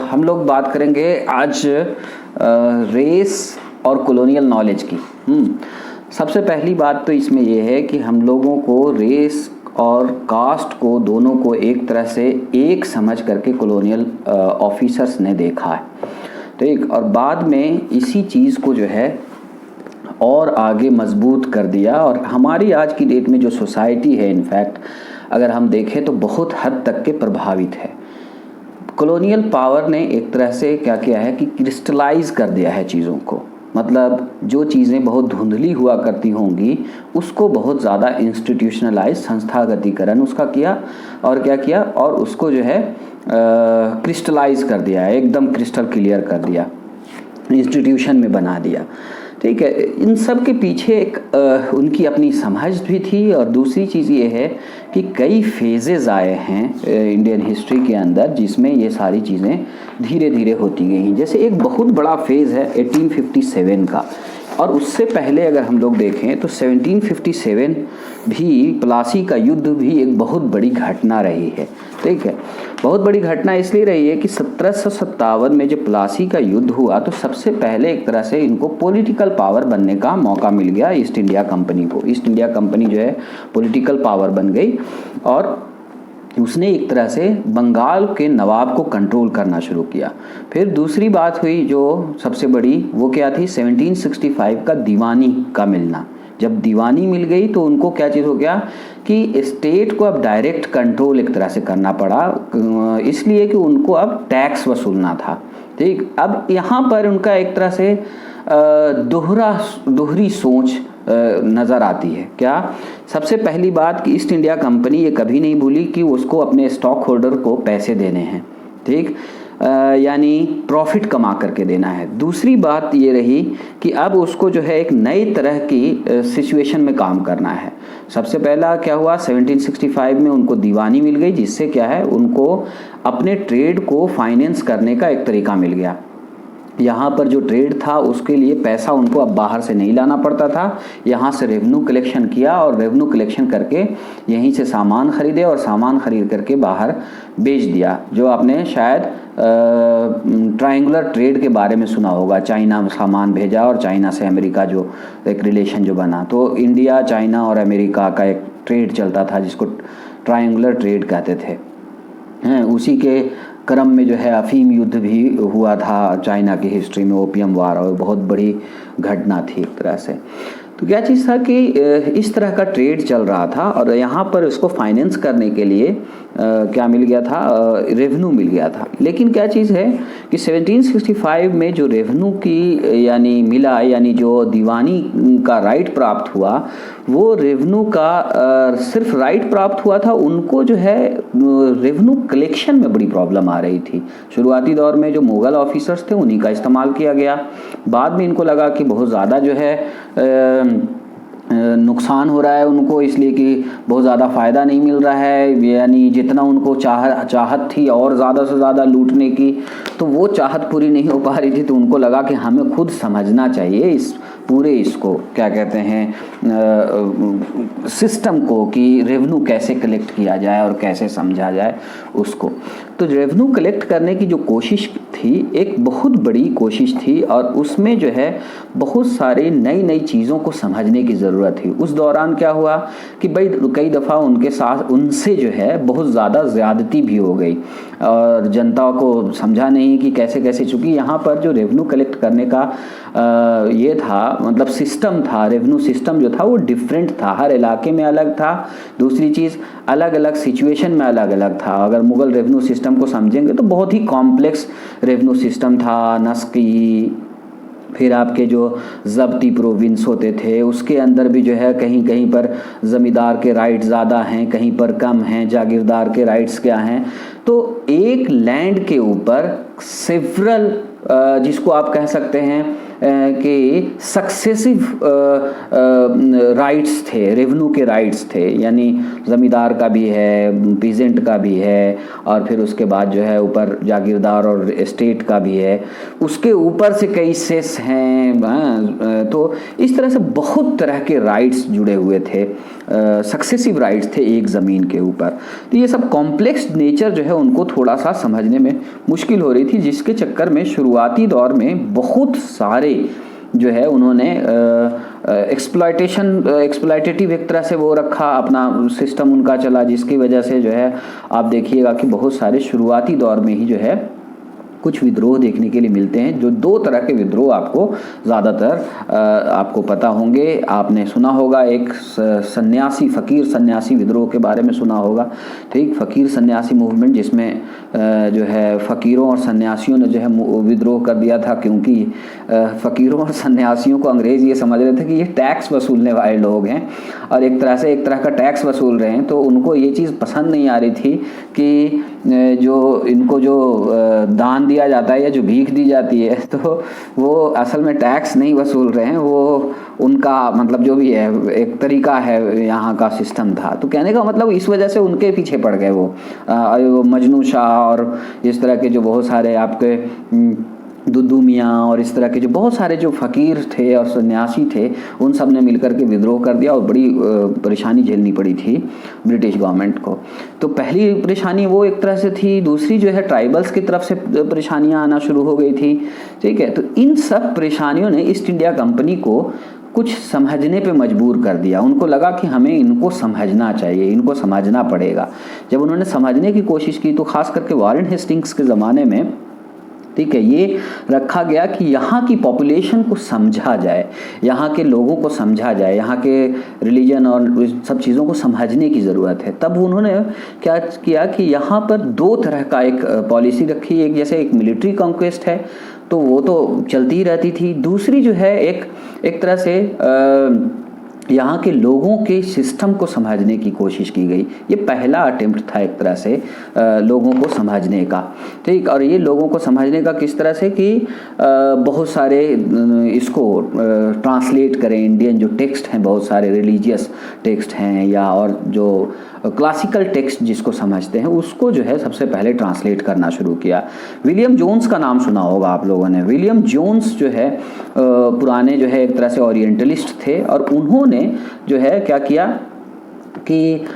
हम लोग बात करेंगे आज रेस और कॉलोनियल नॉलेज की। सबसे पहली बात तो इसमें ये है कि हम लोगों को रेस और कास्ट को दोनों को एक तरह से एक समझ करके कॉलोनियल ऑफिसर्स ने देखा है, ठीक। और बाद में इसी चीज़ को जो है और आगे मजबूत कर दिया। और हमारी आज की डेट में जो सोसाइटी है, इनफैक्ट अगर हम देखें तो बहुत हद तक के प्रभावित है। कॉलोनियल पावर ने एक तरह से क्या किया है कि क्रिस्टलाइज कर दिया है चीज़ों को। मतलब जो चीज़ें बहुत धुंधली हुआ करती होंगी उसको बहुत ज़्यादा इंस्टीट्यूशनलाइज, संस्थागतीकरण उसका किया। और क्या किया, और उसको जो है क्रिस्टलाइज कर दिया है, एकदम क्रिस्टल क्लियर कर दिया, इंस्टीट्यूशन में बना दिया, ठीक है। इन सब के पीछे एक उनकी अपनी समझ भी थी। और दूसरी चीज़ ये है कि कई फेजेस आए हैं इंडियन हिस्ट्री के अंदर जिसमें ये सारी चीज़ें धीरे धीरे होती गई। जैसे एक बहुत बड़ा फेज़ है 1857 का, और उससे पहले अगर हम लोग देखें तो 1757 भी, प्लासी का युद्ध भी एक बहुत बड़ी घटना रही है, ठीक है। बहुत बड़ी घटना इसलिए रही है कि 1757 में जब प्लासी का युद्ध हुआ तो सबसे पहले एक तरह से इनको पॉलिटिकल पावर बनने का मौका मिल गया ईस्ट इंडिया कंपनी को। ईस्ट इंडिया कंपनी जो है पॉलिटिकल पावर बन गई और उसने एक तरह से बंगाल के नवाब को कंट्रोल करना शुरू किया। फिर दूसरी बात हुई जो सबसे बड़ी, वो क्या थी, 1765 का दीवानी का मिलना। जब दीवानी मिल गई तो उनको क्या चीज़ हो गया कि स्टेट को अब डायरेक्ट कंट्रोल एक तरह से करना पड़ा, इसलिए कि उनको अब टैक्स वसूलना था, ठीक। अब यहाँ पर उनका एक तरह से दोहरी सोच नज़र आती है। क्या, सबसे पहली बात कि ईस्ट इंडिया कंपनी ये कभी नहीं भूली कि उसको अपने स्टॉक होल्डर को पैसे देने हैं, ठीक, यानी प्रॉफिट कमा करके देना है। दूसरी बात ये रही कि अब उसको जो है एक नई तरह की सिचुएशन में काम करना है। सबसे पहला क्या हुआ, 1765 में उनको दीवानी मिल गई, जिससे क्या है उनको अपने ट्रेड को फाइनेंस करने का एक तरीका मिल गया। यहाँ पर जो ट्रेड था उसके लिए पैसा उनको अब बाहर से नहीं लाना पड़ता था, यहाँ से रेवेन्यू कलेक्शन किया और रेवेन्यू कलेक्शन करके यहीं से सामान खरीदे और सामान खरीद करके बाहर बेच दिया। जो आपने शायद ट्रायंगुलर ट्रेड के बारे में सुना होगा, चाइना सामान भेजा और चाइना से अमेरिका जो एक रिलेशन जो बना, तो इंडिया, चाइना और अमेरिका का एक ट्रेड चलता था जिसको ट्रायंगुलर ट्रेड कहते थे। उसी के क्रम में जो है अफीम युद्ध भी हुआ था चाइना की हिस्ट्री में, ओपियम वार, और बहुत बड़ी घटना थी एक तरह से। तो क्या चीज़ था कि इस तरह का ट्रेड चल रहा था और यहाँ पर इसको फाइनेंस करने के लिए क्या मिल गया था, रेवेन्यू मिल गया था। लेकिन क्या चीज़ है कि 1765 में जो रेवेन्यू की यानी मिला, यानी जो दीवानी का राइट प्राप्त हुआ, वो रेवेन्यू का सिर्फ राइट प्राप्त हुआ था, उनको जो है रेवेन्यू कलेक्शन में बड़ी प्रॉब्लम आ रही थी। शुरुआती दौर में जो मुग़ल ऑफिसर्स थे उन्हीं का इस्तेमाल किया गया। बाद में इनको लगा कि बहुत ज़्यादा जो है नुकसान हो रहा है उनको, इसलिए कि बहुत ज़्यादा फ़ायदा नहीं मिल रहा है, यानी जितना उनको चाहत थी और ज़्यादा से ज़्यादा लूटने की, तो वो चाहत पूरी नहीं हो पा रही थी। तो उनको लगा कि हमें खुद समझना चाहिए इस पूरे इसको क्या कहते हैं सिस्टम को, कि रेवेन्यू कैसे कलेक्ट किया जाए और कैसे समझा जाए उसको। तो रेवेन्यू कलेक्ट करने की जो कोशिश थी एक बहुत बड़ी कोशिश थी और उसमें जो है बहुत सारी नई नई चीज़ों को समझने की ज़रूरत थी। उस दौरान क्या हुआ कि भाई कई दफ़ा उनके साथ उनसे जो है बहुत ज़्यादा ज़्यादती भी हो गई और जनता को समझा नहीं कि कैसे कैसे, चूँकि यहाँ पर जो रेवेन्यू कलेक्ट करने का ये था, मतलब सिस्टम था, रेवेन्यू सिस्टम जो था वो डिफरेंट था, हर इलाके में अलग था। दूसरी चीज़, अलग अलग सिचुएशन में अलग अलग था। अगर मुग़ल रेवेन्यू सिस्टम को समझेंगे तो बहुत ही कॉम्प्लेक्स रेवेन्यू सिस्टम था। नस्की, फिर आपके जो ज़ब्ती प्रोविंस होते थे उसके अंदर भी जो है कहीं कहीं पर ज़मींदार के राइट ज़्यादा हैं, कहीं पर कम हैं, जागीरदार के राइट्स क्या हैं। तो एक लैंड के ऊपर सेवरल, जिसको आप कह सकते हैं कि सक्सेसिव राइट्स थे, रेवेन्यू के राइट्स थे, यानी ज़मींदार का भी है, पीजेंट का भी है, और फिर उसके बाद जो है ऊपर जागीरदार और एस्टेट का भी है, उसके ऊपर से कई सेस हैं। तो इस तरह से बहुत तरह के राइट्स जुड़े हुए थे सक्सेसिव राइट्स थे एक ज़मीन के ऊपर। तो ये सब कॉम्प्लेक्स नेचर जो है उनको थोड़ा सा समझने में मुश्किल हो रही थी, जिसके चक्कर में शुरुआती दौर में बहुत सारे जो है उन्होंने एक्सप्लॉयटेटिव एक तरह से वो रखा, अपना सिस्टम उनका चला, जिसकी वजह से जो है आप देखिएगा कि बहुत सारे शुरुआती दौर में ही जो है कुछ विद्रोह देखने के लिए मिलते हैं। जो दो तरह के विद्रोह आपको ज़्यादातर आपको पता होंगे, आपने सुना होगा एक सन्यासी फ़कीर सन्यासी विद्रोह के बारे में सुना होगा, ठीक, फ़कीर सन्यासी मूवमेंट, जिसमें जो है फ़कीरों और सन्यासियों ने जो है विद्रोह कर दिया था, क्योंकि फ़कीरों और सन्यासियों को अंग्रेज़ ये समझ रहे थे कि ये टैक्स वसूलने वाले लोग हैं और एक तरह का टैक्स वसूल रहे हैं। तो उनको ये चीज़ पसंद नहीं आ रही थी कि जो इनको जो दान दिया जाता है या जो भीख दी जाती है, तो वो असल में टैक्स नहीं वसूल रहे हैं, वो उनका मतलब जो भी है एक तरीका है, यहाँ का सिस्टम था। तो कहने का मतलब इस वजह से उनके पीछे पड़ गए वो मजनू शाह और इस तरह के जो बहुत सारे आपके दुद्दू मियाँ और इस तरह के जो बहुत सारे जो फ़कीर थे और सन्यासी थे, उन सब ने मिलकर के विद्रोह कर दिया और बड़ी परेशानी झेलनी पड़ी थी ब्रिटिश गवर्नमेंट को। तो पहली परेशानी वो एक तरह से थी। दूसरी जो है ट्राइबल्स की तरफ से परेशानियां आना शुरू हो गई थी, ठीक है। तो इन सब परेशानियों ने ईस्ट इंडिया कंपनी को कुछ समझने पे मजबूर कर दिया। उनको लगा कि हमें इनको समझना चाहिए, इनको समझना पड़ेगा। जब उन्होंने समझने की कोशिश की तो ख़ास करके वॉरेन हेस्टिंग्स के ज़माने में, ठीक है, ये रखा गया कि यहाँ की पॉपुलेशन को समझा जाए, यहाँ के लोगों को समझा जाए, यहाँ के रिलीजन और सब चीज़ों को समझने की ज़रूरत है। तब उन्होंने क्या किया कि यहाँ पर दो तरह का एक पॉलिसी रखी। एक जैसे एक मिलिट्री कॉन्क्वेस्ट है, तो वो तो चलती ही रहती थी। दूसरी जो है एक तरह से यहाँ के लोगों के सिस्टम को समझने की कोशिश की गई। ये पहला अटेम्प्ट था एक तरह से लोगों को समझने का, ठीक। और ये लोगों को समझने का किस तरह से कि बहुत सारे इसको ट्रांसलेट करें, इंडियन जो टेक्स्ट हैं, बहुत सारे रिलीजियस टेक्स्ट हैं या और जो क्लासिकल टेक्स्ट जिसको समझते हैं, उसको जो है सबसे पहले ट्रांसलेट करना शुरू किया। विलियम जोन्स का नाम सुना होगा आप लोगों ने। विलियम जोन्स जो है पुराने जो है एक तरह से ओरिएंटलिस्ट थे और उन्होंने जो है क्या किया कि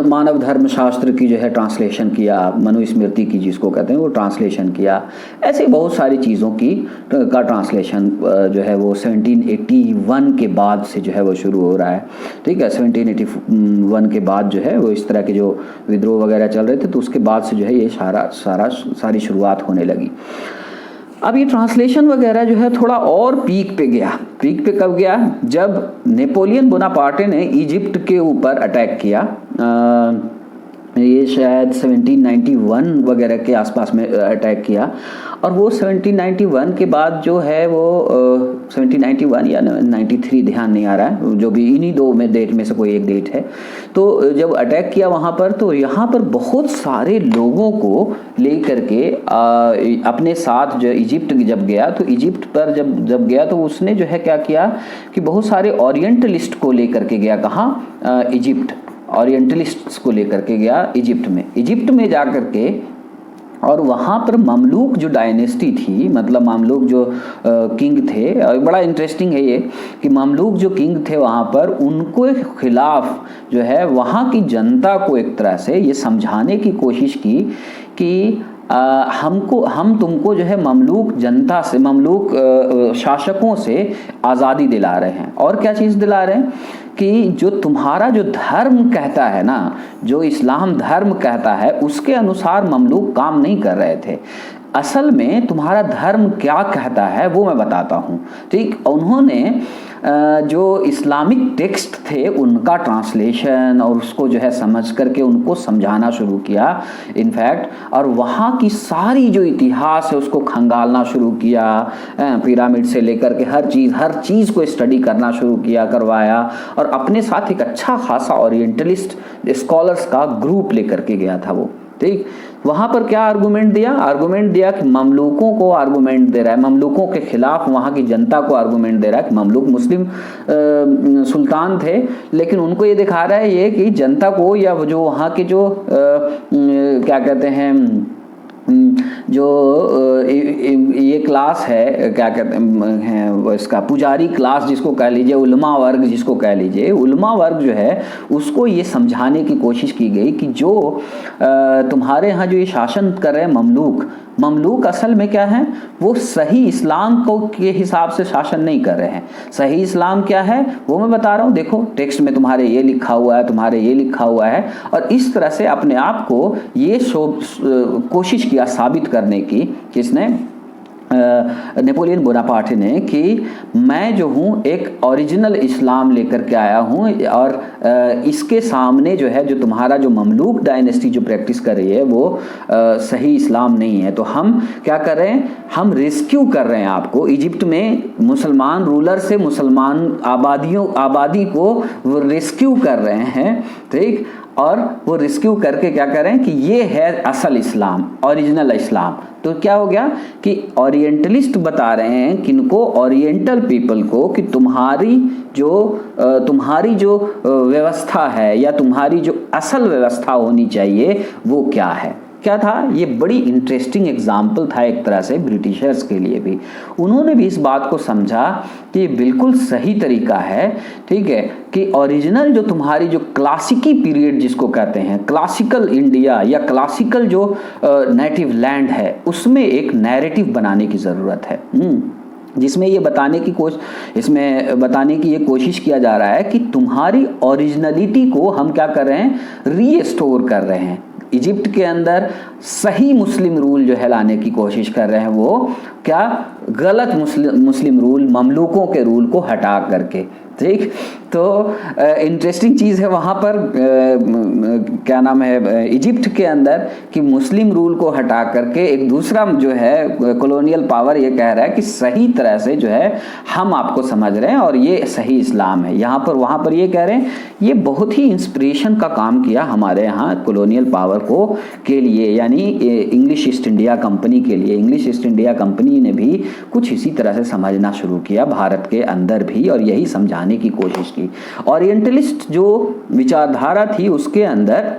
मानव धर्म शास्त्र की जो है ट्रांसलेशन किया, मनुस्मृति की जिसको कहते हैं वो ट्रांसलेशन किया। ऐसे बहुत सारी चीज़ों की का ट्रांसलेशन जो है वो 1781 के बाद से जो है वो शुरू हो रहा है, ठीक है। 1781 के बाद जो है वो इस तरह के जो विद्रोह वगैरह चल रहे थे, तो उसके बाद से जो है ये सारी शुरुआत होने लगी। अब ये ट्रांसलेशन वगैरह जो है थोड़ा और पीक पे गया। पीक पे कब गया? जब नेपोलियन बोनापार्टे ने इजिप्ट के ऊपर अटैक किया। ये शायद 1791 वगैरह के आसपास में अटैक किया और वो 1791 के बाद जो है वो 1791 या 93 ध्यान नहीं आ रहा है, जो भी इन्हीं दो में डेट में से कोई एक डेट है। तो जब अटैक किया वहाँ पर, तो यहाँ पर बहुत सारे लोगों को ले करके अपने साथ जो इजिप्ट जब गया, तो इजिप्ट पर जब गया तो उसने जो है क्या किया कि बहुत सारे ओरिएंटलिस्ट को ले करके गया। कहाँ? इजिप्ट। ओरिएंटलिस्ट्स को लेकर के गया इजिप्ट में जा कर के, और वहाँ पर ममलूक जो डायनेस्टी थी, मतलब ममलूक जो किंग थे, बड़ा इंटरेस्टिंग है ये कि ममलूक जो किंग थे वहाँ पर, उनको खिलाफ जो है वहाँ की जनता को एक तरह से ये समझाने की कोशिश की कि हम तुमको जो है ममलूक जनता से, ममलूक शासकों से आज़ादी दिला रहे हैं। और क्या चीज़ दिला रहे हैं कि जो तुम्हारा जो धर्म कहता है ना, जो इस्लाम धर्म कहता है, उसके अनुसार ममलूक काम नहीं कर रहे थे। असल में तुम्हारा धर्म क्या कहता है वो मैं बताता हूँ, ठीक। उन्होंने जो इस्लामिक टेक्स्ट थे उनका ट्रांसलेशन और उसको जो है समझ करके उनको समझाना शुरू किया इनफैक्ट, और वहाँ की सारी जो इतिहास है उसको खंगालना शुरू किया। पिरामिड से लेकर के हर चीज़ को स्टडी करना शुरू करवाया, और अपने साथ एक अच्छा खासा ओरिएंटलिस्ट स्कॉलर्स का ग्रुप लेकर के गया था वो, ठीक। वहाँ पर क्या आर्गूमेंट दिया कि ममलूकों को आर्गूमेंट दे रहा है, ममलूकों के खिलाफ वहाँ की जनता को आर्गूमेंट दे रहा है कि ममलूक मुस्लिम सुल्तान थे, लेकिन उनको ये दिखा रहा है ये कि जनता को, या जो वहाँ के जो क्या कहते हैं जो ये क्लास है, क्या कहते हैं वो, इसका पुजारी क्लास जिसको कह लीजिए, उलमा वर्ग जिसको कह लीजिए, उलमा वर्ग जो है उसको ये समझाने की कोशिश की गई कि जो तुम्हारे यहाँ जो ये शासन कर रहे हैं ममलूक असल में क्या है, वो सही इस्लाम को के हिसाब से शासन नहीं कर रहे हैं। सही इस्लाम क्या है वो मैं बता रहा हूँ, देखो टेक्स्ट में तुम्हारे ये लिखा हुआ है, तुम्हारे ये लिखा हुआ है, और इस तरह से अपने आप को ये कोशिश किया साबित करने की, किसने, नेपोलियन बोनापार्ट ने, कि मैं जो हूँ एक ओरिजिनल इस्लाम लेकर के आया हूँ, और इसके सामने जो है जो तुम्हारा जो ममलूक डायनेस्टी जो प्रैक्टिस कर रही है वो सही इस्लाम नहीं है। तो हम क्या कर रहे हैं, हम रेस्क्यू कर रहे हैं आपको। इजिप्ट में मुसलमान रूलर से मुसलमान आबादी को वो रेस्क्यू कर रहे हैं, ठीक, और वो रेस्क्यू करके क्या कर रहे हैं कि ये है असल इस्लाम, ओरिजिनल इस्लाम। तो क्या हो गया कि ओरिएंटलिस्ट बता रहे हैं किनको, ओरिएंटल पीपल को, कि तुम्हारी जो व्यवस्था है या तुम्हारी जो असल व्यवस्था होनी चाहिए वो क्या है। क्या था ये, बड़ी इंटरेस्टिंग एग्जाम्पल था एक तरह से ब्रिटिशर्स के लिए भी। उन्होंने भी इस बात को समझा कि ये बिल्कुल सही तरीका है, ठीक है, कि ओरिजिनल जो तुम्हारी जो क्लासिकी पीरियड जिसको कहते हैं, क्लासिकल इंडिया या क्लासिकल जो नेटिव लैंड है, उसमें एक नैरेटिव बनाने की ज़रूरत है, जिसमें ये बताने की ये कोशिश किया जा रहा है कि तुम्हारी ओरिजिनलिटी को हम क्या कर रहे हैं, रीस्टोर कर रहे हैं। इजिप्ट के अंदर सही मुस्लिम रूल जो है लाने की कोशिश कर रहे हैं, वो क्या, गलत मुस्लिम रूल, ममलूकों के रूल को हटा करके, ठीक। तो इंटरेस्टिंग चीज़ है वहाँ पर क्या नाम है, इजिप्ट के अंदर, कि मुस्लिम रूल को हटा करके एक दूसरा जो है कॉलोनियल पावर ये कह रहा है कि सही तरह से जो है हम आपको समझ रहे हैं और ये सही इस्लाम है। यहाँ पर वहाँ पर ये कह रहे हैं, ये बहुत ही इंस्पिरेशन का काम किया हमारे यहाँ कॉलोनियल पावर को के लिए, यानी इंग्लिश ईस्ट इंडिया कंपनी के लिए। इंग्लिश ईस्ट इंडिया कंपनी ने भी कुछ इसी तरह से समझना शुरू किया भारत के अंदर भी, और यही समझाने की कोशिश की। ओरिएंटलिस्ट जो विचारधारा थी उसके अंदर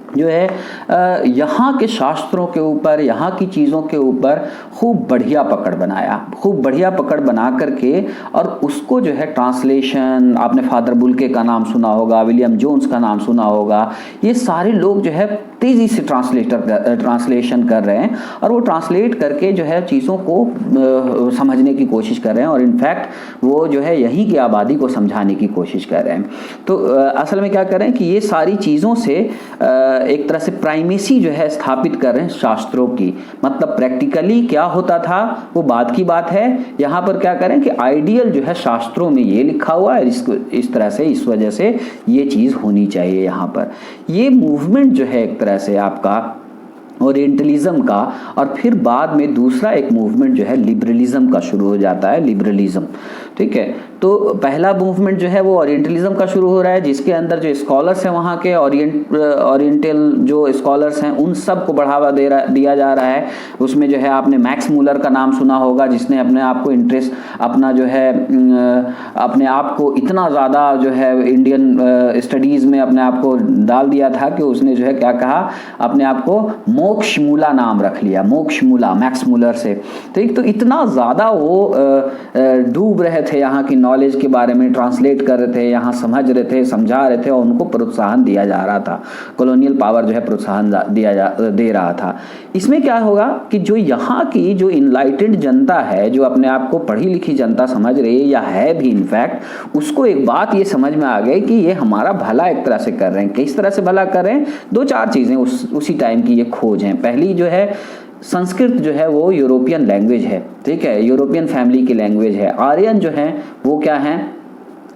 जो है यहाँ के शास्त्रों के ऊपर, यहाँ की चीज़ों के ऊपर खूब बढ़िया पकड़ बना करके, और उसको जो है ट्रांसलेशन, आपने फादर बुल्के का नाम सुना होगा, विलियम जोन्स का नाम सुना होगा, ये सारे लोग जो है तेज़ी से ट्रांसलेशन कर रहे हैं, और वो ट्रांसलेट करके जो है चीज़ों को समझने की कोशिश कर रहे हैं, और इनफैक्ट वो जो है यहीं की आबादी को समझाने की कोशिश कर रहे हैं। तो असल में क्या कर रहे हैं कि ये सारी चीज़ों से एक तरह से प्राइमेसी जो है स्थापित कर रहे हैं शास्त्रों की। मतलब प्रैक्टिकली क्या होता था वो बाद की बात है, यहाँ पर क्या करें कि आइडियल जो है शास्त्रों में ये लिखा हुआ है, इसको इस तरह से, इस वजह से ये चीज़ होनी चाहिए। यहाँ पर ये मूवमेंट जो है एक तरह से आपका ओरिएंटलिज्म का, और फिर बाद में दूसरा एक मूवमेंट जो है लिबरलिज्म का शुरू हो जाता है, लिबरलिज्म, ठीक है। तो पहला मूवमेंट जो है वो ओरिएंटलिज्म का शुरू हो रहा है, जिसके अंदर जो स्कॉलर्स हैं वहाँ के ओरिएंटल जो स्कॉलर्स हैं उन सब को बढ़ावा दिया जा रहा है। उसमें जो है आपने मैक्स मूलर का नाम सुना होगा, जिसने अपने आप को अपने आप को इतना ज़्यादा जो है इंडियन स्टडीज़ में अपने आप को डाल दिया था कि उसने जो है क्या कहा, अपने आप को मोक्ष मूला नाम रख लिया, मोक्ष मूला, मैक्स मूलर से, ठीक। तो इतना ज़्यादा वो डूब रहे थे यहाँ की नॉलेज के बारे में, ट्रांसलेट कर रहे थे, यहाँ समझ रहे थे, समझा रहे थे, और उनको प्रोत्साहन दिया जा रहा था, कॉलोनियल पावर जो है प्रोत्साहन दे रहा था। इसमें क्या होगा कि जो यहाँ की जो इनलाइटेड जनता है, जो अपने आप को पढ़ी लिखी जनता समझ रही है या है भी इनफैक्ट, उसको एक बात ये समझ में आ गई कि ये हमारा भला एक तरह से कर रहे हैं। किस तरह से भला कर रहे हैं, दो चार चीज़ें उसी टाइम की ये खोज हैं। पहली जो है संस्कृत जो है वो यूरोपियन लैंग्वेज है, ठीक है, यूरोपियन फैमिली की लैंग्वेज है। आर्यन जो है वो क्या है,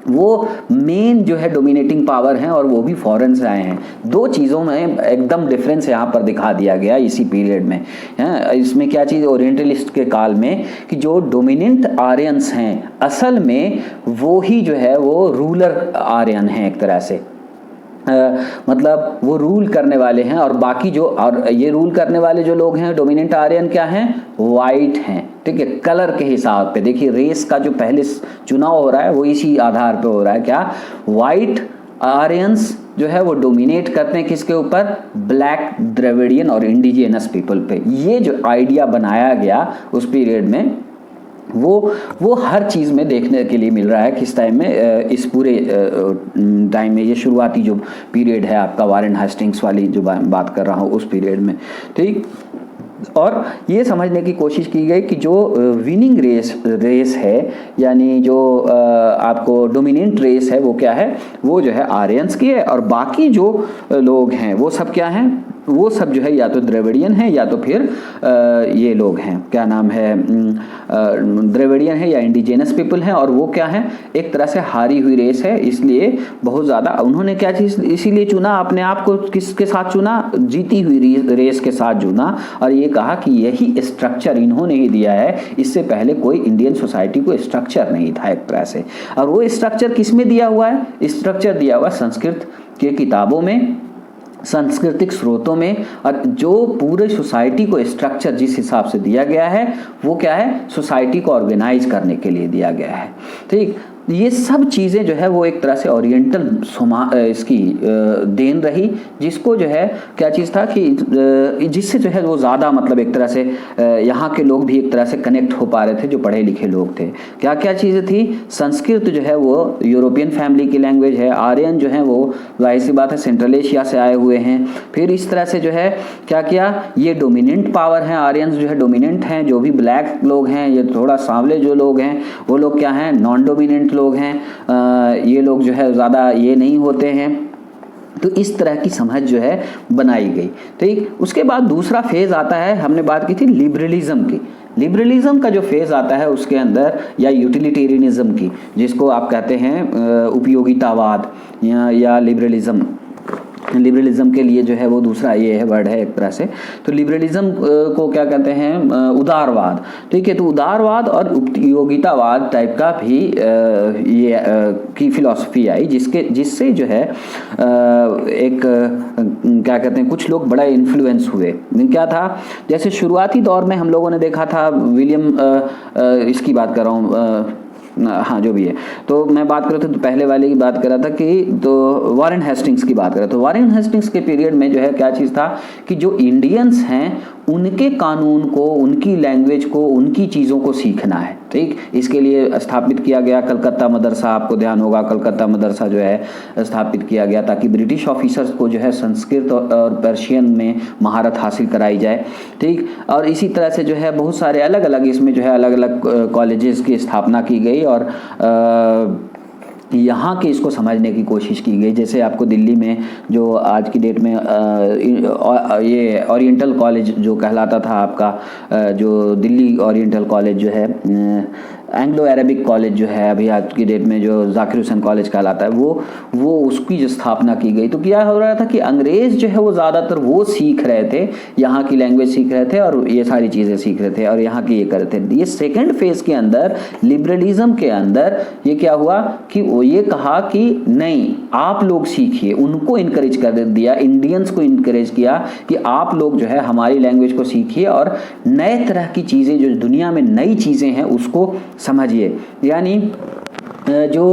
वो मेन जो है डोमिनेटिंग पावर हैं, और वो भी फॉरेन से आए हैं। दो चीज़ों में एकदम डिफरेंस यहाँ पर दिखा दिया गया इसी पीरियड में। इसमें क्या चीज़, ओरिएंटलिस्ट के काल में, कि जो डोमिनेंट आर्यंस हैं असल में वो ही जो है वो रूलर आर्यन हैं एक तरह से। मतलब वो रूल करने वाले हैं, और बाकी जो, और ये रूल करने वाले जो लोग हैं डोमिनेंट आर्यन क्या हैं, वाइट हैं, ठीक है, कलर के हिसाब पे। देखिए रेस का जो पहले चुनाव हो रहा है वो इसी आधार पे हो रहा है, क्या, वाइट आर्यंस जो है वो डोमिनेट करते हैं किसके ऊपर, ब्लैक, द्रविडियन और इंडिजिनस पीपल पे। ये जो आइडिया बनाया गया उस पीरियड में वो हर चीज़ में देखने के लिए मिल रहा है किस टाइम में, इस पूरे टाइम में। ये शुरुआती जो पीरियड है आपका वारेन हेस्टिंग्स वाली जो बात कर रहा हूँ उस पीरियड में, ठीक। और ये समझने की कोशिश की गई कि जो विनिंग रेस है, यानी जो आपको डोमिनेंट रेस है वो क्या है, वो जो है आर्यंस की है, और बाकी जो लोग हैं वो सब क्या हैं, वो सब जो है या तो द्रविडियन है या तो फिर ये लोग हैं, क्या नाम है, द्रविडियन है या इंडिजिनस पीपल हैं, और वो क्या है, एक तरह से हारी हुई रेस है। इसलिए बहुत ज़्यादा उन्होंने क्या चीज़ इसीलिए चुना, अपने आप को किसके साथ चुना, जीती हुई रेस के साथ चुना, और ये कहा कि यही स्ट्रक्चर इन्होंने ही दिया है, इससे पहले कोई इंडियन सोसाइटी को स्ट्रक्चर नहीं था एक तरह से। और वो स्ट्रक्चर किस में दिया हुआ है, स्ट्रक्चर दिया हुआ संस्कृत के किताबों में, सांस्कृतिक स्रोतों में, और जो पूरे सोसाइटी को स्ट्रक्चर जिस हिसाब से दिया गया है वो क्या है, सोसाइटी को ऑर्गेनाइज करने के लिए दिया गया है, ठीक। ये सब चीज़ें जो है वो एक तरह से ओरिएंटल इसकी देन रही, जिसको जो है क्या चीज़ था कि जिससे जो है वो ज़्यादा मतलब एक तरह से यहाँ के लोग भी एक तरह से कनेक्ट हो पा रहे थे, जो पढ़े लिखे लोग थे। क्या क्या चीज़ें थी, संस्कृत जो है वो यूरोपियन फैमिली की लैंग्वेज है, आर्यन जो है वो जाहिर सी बात है सेंट्रल एशिया से आए हुए हैं। फिर इस तरह से जो है क्या किया, ये डोमिनेंट पावर हैं, आर्यंस जो है डोमिनेंट हैं, जो भी ब्लैक लोग हैं, ये थोड़ा सांवले जो लोग हैं वो लोग क्या हैं, नॉन डोमिनेंट लोग हैं, ये लोग जो है ज़्यादा ये नहीं होते हैं। तो इस तरह की समझ जो है बनाई गई, ठीक। उसके बाद दूसरा फेज आता है, हमने बात की थी लिबरलिज्म की। लिबरलिज्म का जो फेज आता है उसके अंदर, या यूटिलिटेरियनिज्म की, जिसको आप कहते हैं उपयोगितावाद या लिबरलिज्म। लिबरलिज्म के लिए जो है वो दूसरा ये है वर्ड है एक तरह से। तो लिबरलिज्म को क्या कहते हैं, उदारवाद, ठीक है। तो उदारवाद और उपयोगितावाद टाइप का भी ये की फिलॉसफी आई, जिससे जो है एक क्या कहते हैं, कुछ लोग बड़ा इन्फ्लुएंस हुए। क्या था, जैसे शुरुआती दौर में हम लोगों ने देखा था विलियम, इसकी बात कर रहा हूँ, हाँ जो भी है, तो मैं बात कर रहा था, तो पहले वाले की बात कर रहा था कि तो वारेन हेस्टिंग्स की बात कर रहा था। तो वारेन हेस्टिंग्स के पीरियड में जो है क्या चीज़ था कि जो इंडियंस हैं उनके कानून को, उनकी लैंग्वेज को, उनकी चीज़ों को सीखना है, ठीक। इसके लिए स्थापित किया गया कलकत्ता मदरसा, आपको ध्यान होगा कलकत्ता मदरसा जो है स्थापित किया गया, ताकि ब्रिटिश ऑफिसर्स को जो है संस्कृत और पर्शियन में महारत हासिल कराई जाए, ठीक। और इसी तरह से जो है बहुत सारे अलग अलग इसमें जो है अलग अलग कॉलेजेस की स्थापना की गई, और यहाँ के इसको समझने की कोशिश की गई। जैसे आपको दिल्ली में जो आज की डेट में ये ओरिएंटल कॉलेज जो कहलाता था आपका, जो दिल्ली ओरिएंटल कॉलेज जो है, एंग्लो अरेबिक कॉलेज जो है अभी आज की डेट में जो जाकिर हुसैन कॉलेज कहलाता है, वो उसकी जो स्थापना की गई। तो क्या हो रहा था कि अंग्रेज़ जो है वो ज़्यादातर वो सीख रहे थे, यहाँ की लैंग्वेज सीख रहे थे और ये सारी चीज़ें सीख रहे थे और यहाँ की ये कर रहे थे। ये सेकेंड फेज़ के अंदर, लिबरलिज्म के अंदर ये क्या हुआ कि वो ये कहा कि नहीं, आप लोग सीखिए, उनको इनकरेज कर दिया, इंडियंस को इनकरेज किया कि आप लोग जो है हमारी लैंग्वेज को सीखिए और नए तरह की चीज़ें, जो दुनिया में नई चीज़ें हैं उसको समझिए। यानी जो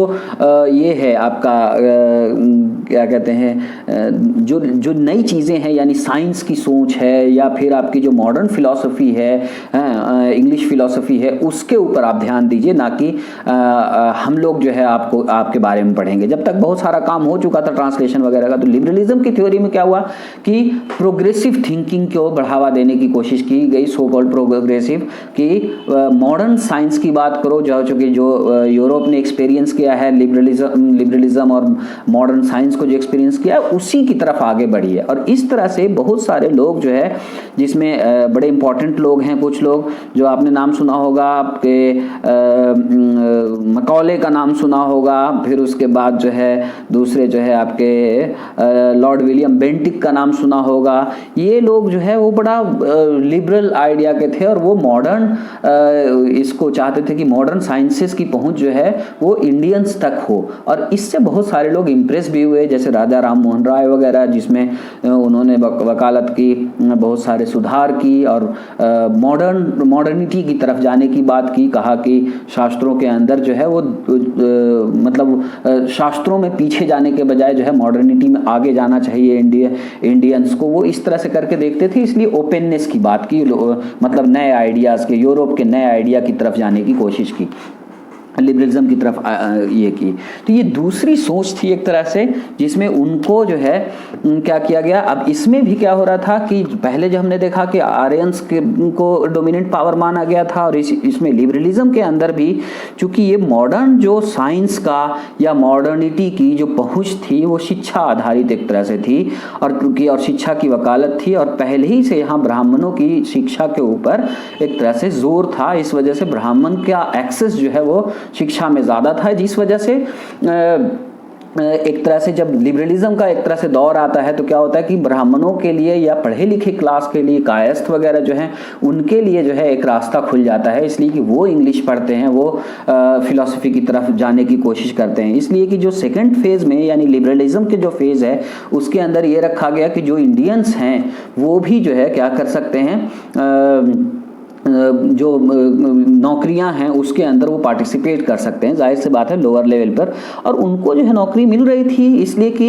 ये है आपका क्या कहते हैं, जो नई चीज़ें हैं, यानी साइंस की सोच है या फिर आपकी जो मॉडर्न फिलॉसफी है, इंग्लिश फिलॉसफी है, उसके ऊपर आप ध्यान दीजिए, ना कि हम लोग जो है आपके बारे में पढ़ेंगे। जब तक बहुत सारा काम हो चुका था ट्रांसलेशन वगैरह का, तो लिबरलिज्म की थ्योरी में क्या हुआ कि प्रोग्रेसिव थिंकिंग को बढ़ावा देने की कोशिश की गई, सो कॉल्ड प्रोग्रेसिव, कि मॉडर्न साइंस की बात करो, चूँकि जो यूरोप ने एक्सपीरियंस किया है लिबरलिज्म और मॉडर्न साइंस को जो एक्सपीरियंस किया है, उसी की तरफ आगे बढ़ी है। और इस तरह से बहुत सारे लोग जो है, जिसमें बड़े इंपॉर्टेंट लोग हैं, कुछ लोग जो आपने नाम सुना होगा, आपके मकौले का नाम सुना होगा, फिर उसके बाद जो है दूसरे जो है आपके लॉर्ड विलियम बेंटिक का नाम सुना होगा। ये लोग जो है वो बड़ा लिबरल आइडिया के थे और वो मॉडर्न इसको चाहते थे कि मॉडर्न साइंसेस की पहुंच जो है वो वो इंडियंस तक हो। और इससे बहुत सारे लोग इम्प्रेस भी हुए, जैसे राजा राम मोहन राय वगैरह, जिसमें उन्होंने वकालत की, बहुत सारे सुधार की और मॉडर्निटी की तरफ जाने की बात की। कहा कि शास्त्रों के अंदर जो है वो मतलब शास्त्रों में पीछे जाने के बजाय जो है मॉडर्निटी में आगे जाना चाहिए इंडियंस को, वो इस तरह से करके देखते थे। इसलिए ओपननेस की बात की, मतलब नए आइडियाज़ के, यूरोप के नए आइडिया की तरफ जाने की कोशिश की, लिबरलिज्म की तरफ ये की। तो ये दूसरी सोच थी एक तरह से, जिसमें उनको जो है क्या किया गया। अब इसमें भी क्या हो रहा था कि पहले जो हमने देखा कि आर्यंस को डोमिनेंट पावर माना गया था, और इसमें लिबरलिज्म के अंदर भी चूंकि ये मॉडर्न जो साइंस का या मॉडर्निटी की जो पहुंच थी वो शिक्षा आधारित एक तरह से थी, और शिक्षा की वकालत थी, और पहले ही से यहाँ ब्राह्मणों की शिक्षा के ऊपर एक तरह से जोर था। इस वजह से ब्राह्मण का एक्सेस जो है वो शिक्षा में ज़्यादा था, जिस वजह से एक तरह से जब लिबरलिज्म का एक तरह से दौर आता है तो क्या होता है कि ब्राह्मणों के लिए या पढ़े लिखे क्लास के लिए, कायस्थ वगैरह जो हैं, उनके लिए जो है एक रास्ता खुल जाता है, इसलिए कि वो इंग्लिश पढ़ते हैं, वो फिलॉसफी की तरफ जाने की कोशिश करते हैं। इसलिए कि जो सेकंड फेज़ में यानी लिबरलिज्म के जो फेज़ है उसके अंदर ये रखा गया कि जो इंडियंस हैं वो भी जो है क्या कर सकते हैं, जो नौकरियां हैं उसके अंदर वो पार्टिसिपेट कर सकते हैं, जाहिर सी बात है लोअर लेवल पर। और उनको जो है नौकरी मिल रही थी इसलिए कि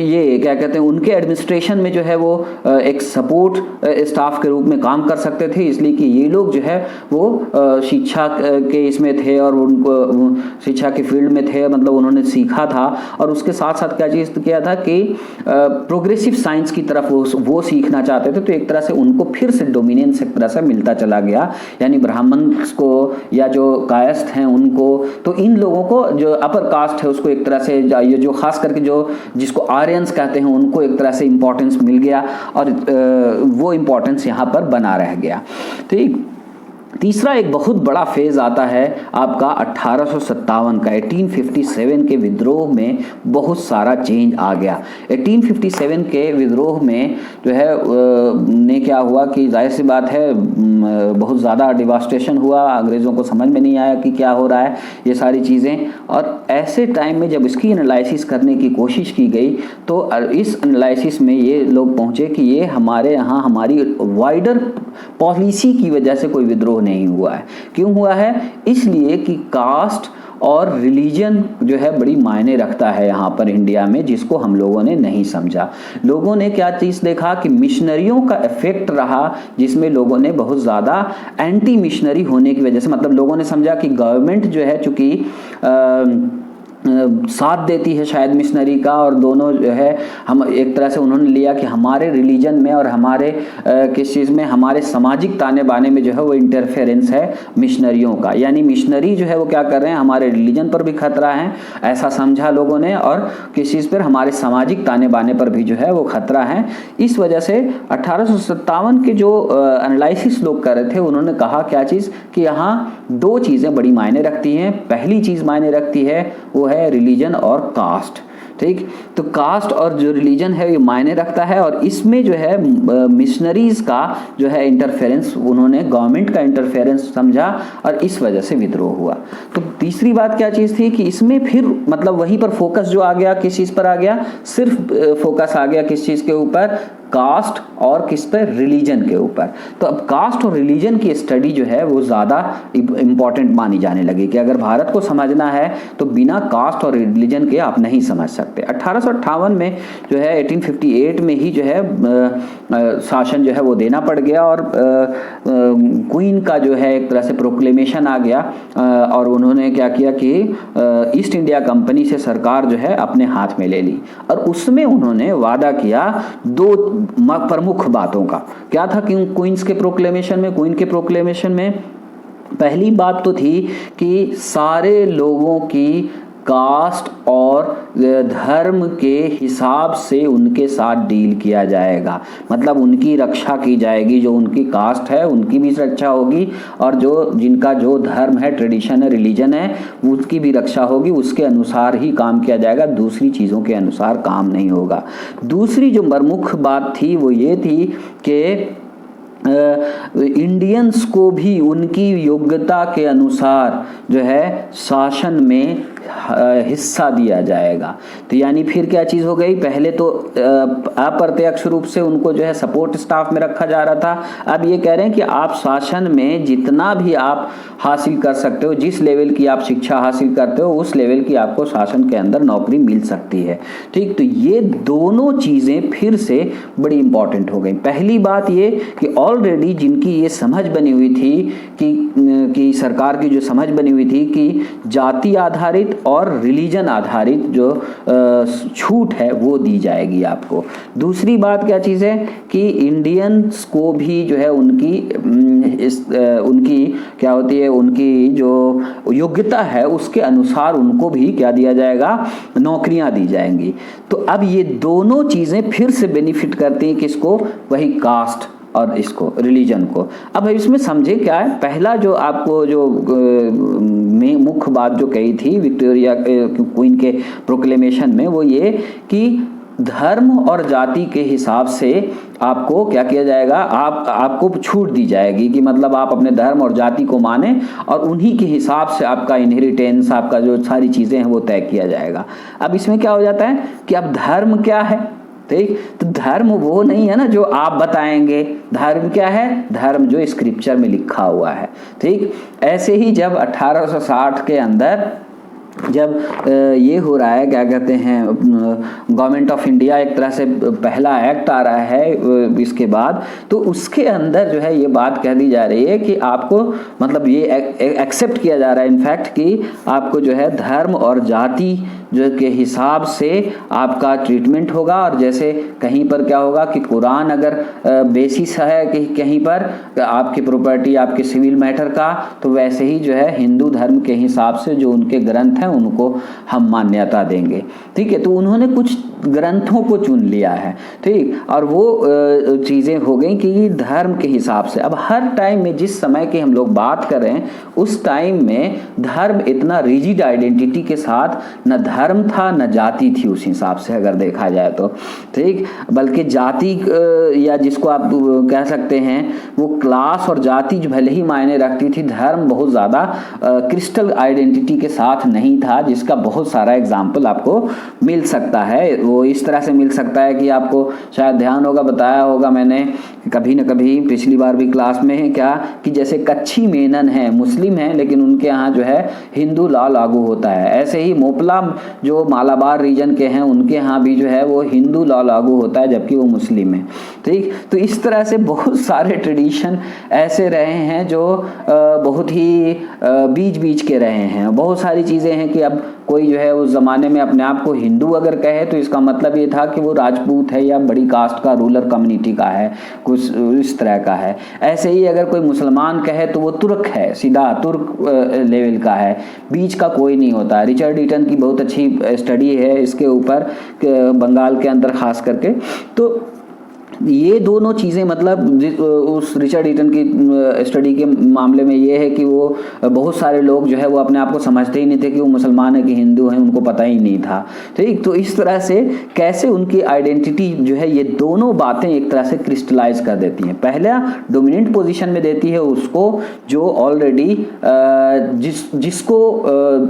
ये क्या कहते हैं, उनके एडमिनिस्ट्रेशन में जो है वो एक सपोर्ट स्टाफ के रूप में काम कर सकते थे, इसलिए कि ये लोग जो है वो शिक्षा के इसमें थे और उनको शिक्षा के फील्ड में थे, मतलब उन्होंने सीखा था। और उसके साथ साथ क्या चीज़ किया था कि प्रोग्रेसिव साइंस की तरफ वो सीखना चाहते थे, तो एक तरह से उनको फिर से डोमिनेंस एक तरह से मिलता चला गया, यानी ब्राह्मण को या जो कायस्थ हैं उनको, तो इन लोगों को जो अपर कास्ट है उसको एक तरह से ये जो खास करके जो जिसको आर्यंस कहते हैं उनको एक तरह से इंपॉर्टेंस मिल गया, और वो इंपॉर्टेंस यहाँ पर बना रह गया। ठीक, तीसरा एक बहुत बड़ा फेज आता है आपका 1857 का। 1857 के विद्रोह में बहुत सारा चेंज आ गया। 1857 के विद्रोह में जो है ने क्या हुआ कि जाहिर सी बात है बहुत ज़्यादा डिवास्टेशन हुआ, अंग्रेज़ों को समझ में नहीं आया कि क्या हो रहा है ये सारी चीज़ें। और ऐसे टाइम में जब इसकी एनालिसिस करने की कोशिश की गई तो इस एनालिसिस में ये लोग पहुँचे कि ये हमारे यहाँ हमारी वाइडर पॉलिसी की वजह से कोई विद्रोह नहीं हुआ है। क्यों हुआ है? इसलिए कि कास्ट और रिलीजन जो है बड़ी मायने रखता है यहाँ पर इंडिया में, जिसको हम लोगों ने नहीं समझा। लोगों ने क्या चीज़ देखा कि मिशनरियों का इफेक्ट रहा, जिसमें लोगों ने बहुत ज़्यादा एंटी मिशनरी होने की वजह से, मतलब लोगों ने समझा कि गवर्नमेंट जो है चूँकि साथ देती है शायद मिशनरी का, और दोनों जो है हम एक तरह से उन्होंने लिया कि हमारे रिलीजन में और हमारे किस चीज़ में, हमारे सामाजिक ताने बाने में जो है वो इंटरफेरेंस है मिशनरियों का, यानी मिशनरी जो है वो क्या कर रहे हैं, हमारे रिलीजन पर भी खतरा है, ऐसा समझा लोगों ने, और किस चीज़ पर, हमारे सामाजिक ताने बाने पर भी जो है वो खतरा है। इस वजह से 1857 के जो एनालिसिस लोग कर रहे थे उन्होंने कहा क्या चीज़ कि यहाँ दो चीज़ें बड़ी मायने रखती हैं। पहली चीज़ मायने रखती है वो है रिलीजन और कास्ट। ठीक, तो कास्ट और जो रिलीजन है ये मायने रखता है, और इसमें जो है मिशनरीज का जो है इंटरफेरेंस, उन्होंने गवर्नमेंट का इंटरफेरेंस समझा और इस वजह से विद्रोह हुआ। तो तीसरी बात क्या चीज़ थी कि इसमें फिर मतलब वहीं पर फोकस जो आ गया, किस चीज़ पर आ गया, सिर्फ फोकस आ गया किस चीज़ के ऊपर, कास्ट और किस पर, रिलीजन के ऊपर। तो अब कास्ट और रिलीजन की स्टडी जो है वो ज़्यादा इम्पॉर्टेंट मानी जाने लगी कि अगर भारत को समझना है तो बिना कास्ट और रिलीजन के आप नहीं समझ सकते। 1858 में जो है 1858 में ही जो है शासन जो है वो देना पड़ गया, और क्वीन का जो है एक तरह से प्रोक्लेमेशन आ गया, और उन्होंने क्या किया कि ईस्ट इंडिया कंपनी से सरकार जो है अपने हाथ में ले ली, और उसमें उन्होंने वादा किया दो प्रमुख बातों का। क्या था कि क्वींस के प्रोक्लेमेशन में पहली बात तो थी कि सारे लोगों की कास्ट और धर्म के हिसाब से उनके साथ डील किया जाएगा, मतलब उनकी रक्षा की जाएगी, जो उनकी कास्ट है उनकी भी रक्षा होगी, और जो जिनका जो धर्म है, ट्रेडिशन है, रिलीजन है, उसकी भी रक्षा होगी, उसके अनुसार ही काम किया जाएगा, दूसरी चीज़ों के अनुसार काम नहीं होगा। दूसरी जो प्रमुख बात थी वो ये थी कि इंडियंस को भी उनकी योग्यता के अनुसार जो है शासन में हिस्सा दिया जाएगा। तो यानी फिर क्या चीज़ हो गई, पहले तो अप्रत्यक्ष रूप से उनको जो है सपोर्ट स्टाफ में रखा जा रहा था, अब ये कह रहे हैं कि आप शासन में जितना भी आप हासिल कर सकते हो, जिस लेवल की आप शिक्षा हासिल करते हो उस लेवल की आपको शासन के अंदर नौकरी मिल सकती है। ठीक, तो ये दोनों चीज़ें फिर से बड़ी इंपॉर्टेंट हो गई। पहली बात ये कि ऑलरेडी जिनकी ये समझ बनी हुई थी कि सरकार की जो समझ बनी हुई थी कि जाति आधारित और रिलीजन आधारित जो छूट है वो दी जाएगी आपको। दूसरी बात क्या चीज़ है कि इंडियंस को भी जो है उनकी क्या होती है, उनकी जो योग्यता है उसके अनुसार उनको भी क्या दिया जाएगा, नौकरियां दी जाएंगी। तो अब ये दोनों चीज़ें फिर से बेनिफिट करती हैं किसको, वही कास्ट और इसको रिलीजन को। अब इसमें समझे क्या है, पहला जो आपको जो मुख्य बात जो कही थी विक्टोरिया क्वीन के प्रोक्लेमेशन में, वो ये कि धर्म और जाति के हिसाब से आपको क्या किया जाएगा, आपको छूट दी जाएगी कि मतलब आप अपने धर्म और जाति को माने और उन्हीं के हिसाब से आपका इनहेरिटेंस, आपका जो सारी चीज़ें हैं वो तय किया जाएगा। अब इसमें क्या हो जाता है कि अब धर्म क्या है, ठीक, तो धर्म वो नहीं है ना जो आप बताएंगे, धर्म क्या है, धर्म जो स्क्रिप्चर में लिखा हुआ है। ठीक, ऐसे ही जब 1860 के अंदर जब ये हो रहा है, क्या कहते हैं, गवर्नमेंट ऑफ इंडिया एक तरह से पहला एक्ट आ रहा है इसके बाद, तो उसके अंदर जो है ये बात कह दी जा रही है कि आपको मतलब ये एक्सेप्ट किया जा रहा है इनफैक्ट कि आपको जो है धर्म और जाति जो के हिसाब से आपका ट्रीटमेंट होगा। और जैसे कहीं पर क्या होगा कि कुरान अगर बेसिस है कि कहीं पर आपकी प्रॉपर्टी, आपके सिविल मैटर का, तो वैसे ही जो है हिंदू धर्म के हिसाब से जो उनके ग्रंथ हैं उनको हम मान्यता देंगे। ठीक है, तो उन्होंने कुछ ग्रंथों को चुन लिया है, ठीक, और वो चीज़ें हो गई कि धर्म के हिसाब से। अब हर टाइम में जिस समय की हम लोग बात कर रहे हैं उस टाइम में धर्म इतना रिजिड आइडेंटिटी के साथ न धर्म था न जाति थी उस हिसाब से अगर देखा जाए तो, ठीक, बल्कि जाति या जिसको आप कह सकते हैं वो क्लास और जाति जो भले ही मायने रखती थी, धर्म बहुत ज़्यादा क्रिस्टल आइडेंटिटी के साथ नहीं था, जिसका बहुत सारा एग्जाम्पल आपको मिल सकता है। वो इस तरह से मिल सकता है कि आपको शायद ध्यान होगा, बताया होगा मैंने कभी न कभी पिछली बार भी क्लास में है क्या कि जैसे कच्छी मेनन है, मुस्लिम है लेकिन उनके यहाँ जो है हिंदू लॉ लागू होता है। ऐसे ही मोपला जो मालाबार रीजन के हैं उनके यहाँ भी जो है वो हिंदू लॉ लागू होता है जबकि वो मुस्लिम है। ठीक, तो इस तरह से बहुत सारे ट्रेडिशन ऐसे रहे हैं जो बहुत ही बीच बीच के रहे हैं। बहुत सारी चीज़ें हैं कि अब कोई जो है उस ज़माने में अपने आप को हिंदू अगर कहे तो इसका मतलब ये था कि वो राजपूत है या बड़ी कास्ट का रूलर कम्युनिटी का है, कुछ इस तरह का है। ऐसे ही अगर कोई मुसलमान कहे तो वो तुर्क है, सीधा तुर्क लेवल का है, बीच का कोई नहीं होता। रिचर्ड ईटन की बहुत अच्छी स्टडी है इसके ऊपर बंगाल के अंदर खास करके। तो ये दोनों चीज़ें मतलब उस रिचर्ड ईटन की स्टडी के मामले में ये है कि वो बहुत सारे लोग जो है वो अपने आप को समझते ही नहीं थे कि वो मुसलमान है कि हिंदू हैं, उनको पता ही नहीं था। ठीक, तो इस तरह से कैसे उनकी आइडेंटिटी जो है ये दोनों बातें एक तरह से क्रिस्टलाइज कर देती हैं। पहला डोमिनेंट पोजीशन में देती है उसको जो ऑलरेडी जिसको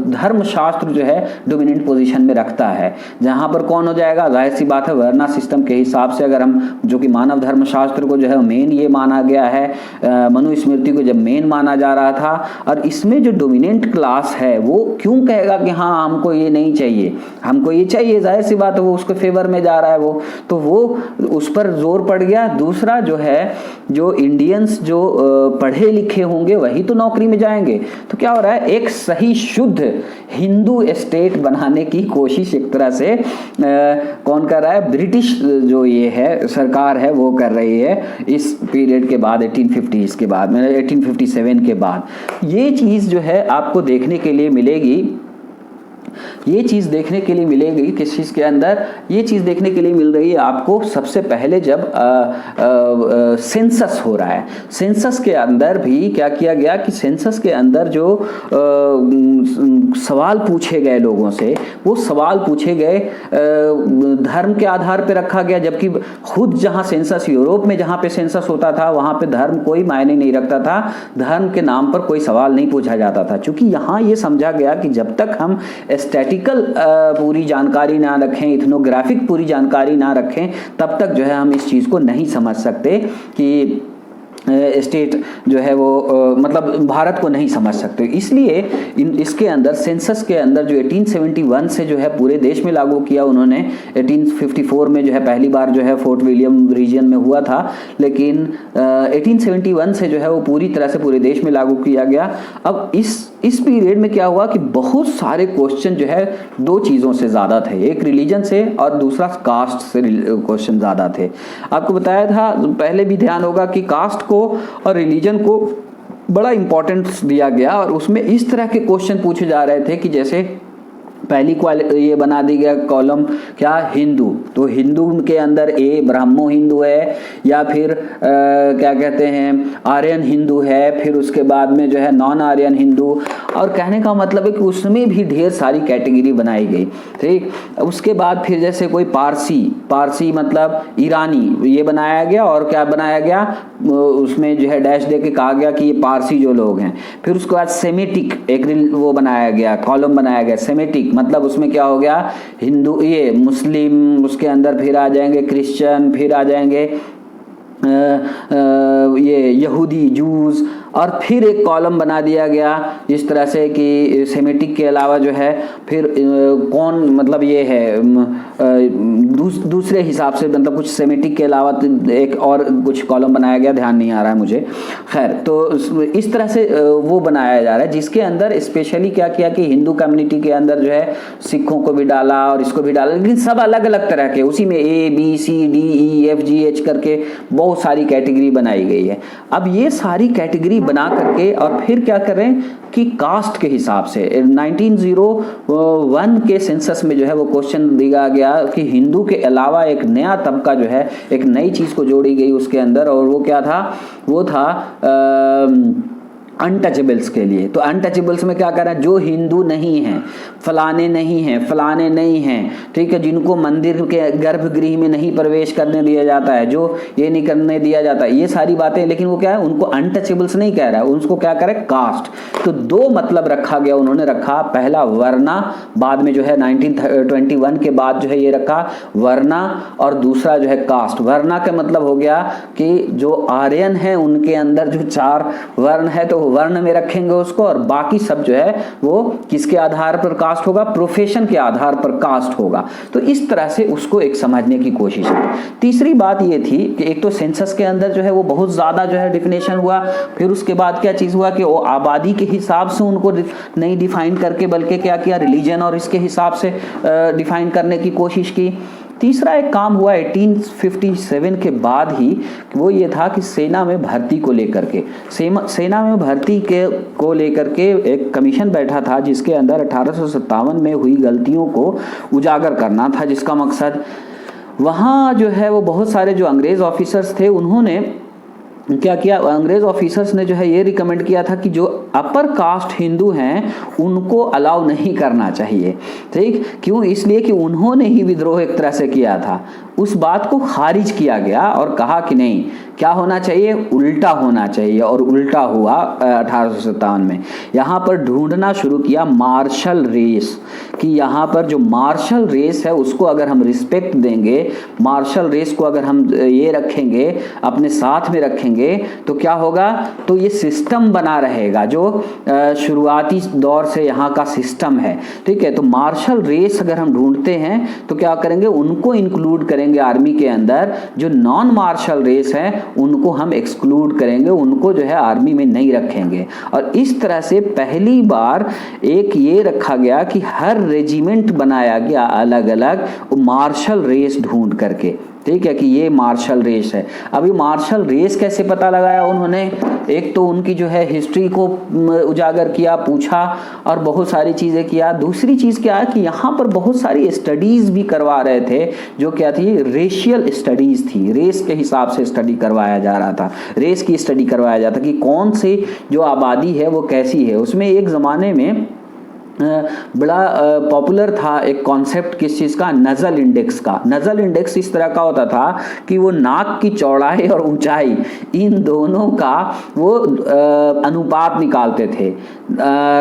धर्मशास्त्र जो है डोमिनेंट पोजीशन में रखता है, जहाँ पर कौन हो जाएगा, जाहिर सी बात है वर्ना सिस्टम के हिसाब से अगर हम जो कि मानव धर्मशास्त्र को जो है मेन ये माना गया है, मनुस्मृति को जब मेन माना जा रहा था, और इसमें जो डोमिनेंट क्लास है वो क्यों कहेगा कि हाँ हमको ये नहीं चाहिए, हमको ये चाहिए, जाहिर सी बात है वो उसके फेवर में जा रहा है वो, तो वो उस पर जोर पड़ गया। दूसरा जो है जो इंडियंस जो पढ़े लिखे होंगे वही तो नौकरी में जाएंगे। तो क्या हो रहा है, एक सही शुद्ध हिंदू स्टेट बनाने की कोशिश एक तरह से कौन कर रहा है, ब्रिटिश जो ये है सरकार है वो कर रही है इस पीरियड के बाद, 1850 के बाद, 1857 के बाद। ये चीज़ जो है आपको देखने के लिए मिलेगी ये चीज़ देखने के लिए मिलेगी किस चीज़ के अंदर, ये चीज़ देखने के लिए मिल रही है आपको सबसे पहले जब सेंसस हो रहा है। सेंसस के अंदर भी क्या किया गया कि सेंसस के अंदर जो सवाल पूछे गए लोगों से, वो सवाल पूछे गए धर्म के आधार पर रखा गया, जबकि खुद जहाँ सेंसस यूरोप में जहाँ पे सेंसस होता था वहाँ पे धर्म कोई मायने नहीं रखता था, धर्म के नाम पर कोई सवाल नहीं पूछा जाता था। क्योंकि यहाँ ये समझा गया कि जब तक हम स्टैटिकल पूरी जानकारी ना रखें, इथनोग्राफिक पूरी जानकारी ना रखें, तब तक जो है हम इस चीज़ को नहीं समझ सकते कि स्टेट जो है वो मतलब भारत को नहीं समझ सकते। इसलिए इसके अंदर सेंसस के अंदर जो 1871 से जो है पूरे देश में लागू किया उन्होंने, 1854 में जो है पहली बार जो है फोर्ट विलियम रीजन में हुआ था, लेकिन 1871 से जो है वो पूरी तरह से पूरे देश में लागू किया गया। अब इस पीरियड में क्या हुआ कि बहुत सारे क्वेश्चन जो है दो चीज़ों से ज़्यादा थे, एक रिलीजन से और दूसरा कास्ट से क्वेश्चन ज़्यादा थे। आपको बताया था पहले भी, ध्यान होगा कि कास्ट को और रिलीजन को बड़ा इंपॉर्टेंस दिया गया और उसमें इस तरह के क्वेश्चन पूछे जा रहे थे कि जैसे पहली ये बना दी गया कॉलम क्या, हिंदू, तो हिंदू के अंदर ए ब्राह्मो हिंदू है या फिर क्या कहते हैं आर्यन हिंदू है, फिर उसके बाद में जो है नॉन आर्यन हिंदू, और कहने का मतलब है कि उसमें भी ढेर सारी कैटेगरी बनाई गई। ठीक, उसके बाद फिर जैसे कोई पारसी मतलब ईरानी ये बनाया गया, और क्या बनाया गया उसमें जो है डैश दे के कहा गया कि ये पारसी जो लोग हैं। फिर उसके बाद सेमेटिक एक वो बनाया गया, कॉलम बनाया गया सेमेटिक, मतलब उसमें क्या हो गया हिंदू, ये मुस्लिम, उसके अंदर फिर आ जाएंगे क्रिश्चियन, फिर आ जाएंगे ये यहूदी जूस, और फिर एक कॉलम बना दिया गया इस तरह से कि सेमेटिक के अलावा जो है फिर कौन मतलब ये है दूसरे हिसाब से, मतलब कुछ सेमेटिक के अलावा एक और कुछ कॉलम बनाया गया, ध्यान नहीं आ रहा है मुझे। खैर, तो इस तरह से वो बनाया जा रहा है, जिसके अंदर स्पेशली क्या किया कि हिंदू कम्युनिटी के अंदर जो है सिखों को भी डाला और इसको भी डाला, लेकिन सब अलग अलग तरह के, उसी में ABCDEFGH करके बहुत सारी कैटेगरी बनाई गई है। अब ये सारी कैटेगरी बना करके और फिर क्या करें कि कास्ट के हिसाब से 1901 के सेंसस में जो है वो क्वेश्चन दिया गया कि हिंदू के अलावा एक नया तबका जो है, एक नई चीज़ को जोड़ी गई उसके अंदर, और वो क्या था, वो था अनटचेबल्स के लिए। तो अनटचेबल्स में क्या कर रहा है, जो हिंदू नहीं हैं, फलाने नहीं हैं, ठीक है, जिनको मंदिर के गर्भगृह में नहीं प्रवेश करने दिया जाता है, जो ये नहीं करने दिया जाता, ये सारी बातें, लेकिन वो क्या है उनको अनटचेबल्स नहीं कह रहा है, उसको क्या करे कास्ट। तो दो मतलब रखा गया, उन्होंने रखा पहला वर्ना, बाद में जो है 1921 के बाद जो है ये रखा वर्ना, और दूसरा जो है कास्ट। वर्ना का मतलब हो गया कि जो आर्यन है उनके अंदर जो 4 वर्ण है तो वर्ण में रखेंगे उसको, और बाकी सब जो है वो किसके आधार पर कास्ट होगा, प्रोफेशन के आधार पर कास्ट होगा। तो इस तरह से उसको एक समझने की कोशिश की। तीसरी बात ये थी कि एक तो सेंसस के अंदर जो है वो बहुत ज्यादा जो है डिफिनेशन हुआ, फिर उसके बाद क्या चीज हुआ कि वो आबादी के हिसाब से उनको नहीं डिफाइन करके, बल्कि क्या किया रिलीजन और इसके हिसाब से डिफाइन करने की कोशिश की। तीसरा एक काम हुआ 1857 के बाद ही, वो ये था कि सेना में भर्ती को लेकर के, सेना में भर्ती को लेकर के एक कमीशन बैठा था, जिसके अंदर 1857 में हुई गलतियों को उजागर करना था, जिसका मकसद वहाँ जो है वो बहुत सारे जो अंग्रेज ऑफिसर्स थे उन्होंने क्या किया, अंग्रेज ऑफिसर्स ने जो है ये रिकमेंड किया था कि जो अपर कास्ट हिंदू हैं उनको अलाउ नहीं करना चाहिए। ठीक, क्यों, इसलिए कि उन्होंने ही विद्रोह एक तरह से किया था। उस बात को खारिज किया गया और कहा कि नहीं, क्या होना चाहिए, उल्टा होना चाहिए, और उल्टा हुआ 1857 में। यहाँ पर ढूंढना शुरू किया मार्शल रेस, कि यहाँ पर जो मार्शल रेस है उसको अगर हम रिस्पेक्ट देंगे, मार्शल रेस को अगर हम ये रखेंगे, अपने साथ में रखेंगे, तो क्या होगा, तो ये सिस्टम बना रहेगा जो शुरुआती दौर से यहाँ का सिस्टम है। ठीक है, तो मार्शल रेस अगर हम ढूंढते हैं तो क्या करेंगे, उनको इंक्लूड करेंगे आर्मी के अंदर, जो नॉन मार्शल रेस है उनको हम एक्सक्लूड करेंगे, उनको जो है आर्मी में नहीं रखेंगे। और इस तरह से पहली बार एक ये रखा गया कि हर रेजिमेंट बनाया गया अलग अलग मार्शल रेस ढूंढ करके। ठीक है, कि ये मार्शल रेस है। अभी मार्शल रेस कैसे पता लगाया उन्होंने? एक तो उनकी जो है हिस्ट्री को उजागर किया, पूछा और बहुत सारी चीज़ें किया। दूसरी चीज़ क्या है कि यहाँ पर बहुत सारी स्टडीज़ भी करवा रहे थे, जो क्या थी, रेशियल स्टडीज़ थी। रेस के हिसाब से स्टडी करवाया जा रहा था, रेस की स्टडी करवाया जाता कि कौन से जो आबादी है वो कैसी है। उसमें एक ज़माने में बड़ा पॉपुलर था एक कॉन्सेप्ट, किस चीज़ का, नज़ल इंडेक्स का। नज़ल इंडेक्स इस तरह का होता था कि वो नाक की चौड़ाई और ऊंचाई, इन दोनों का वो अनुपात निकालते थे।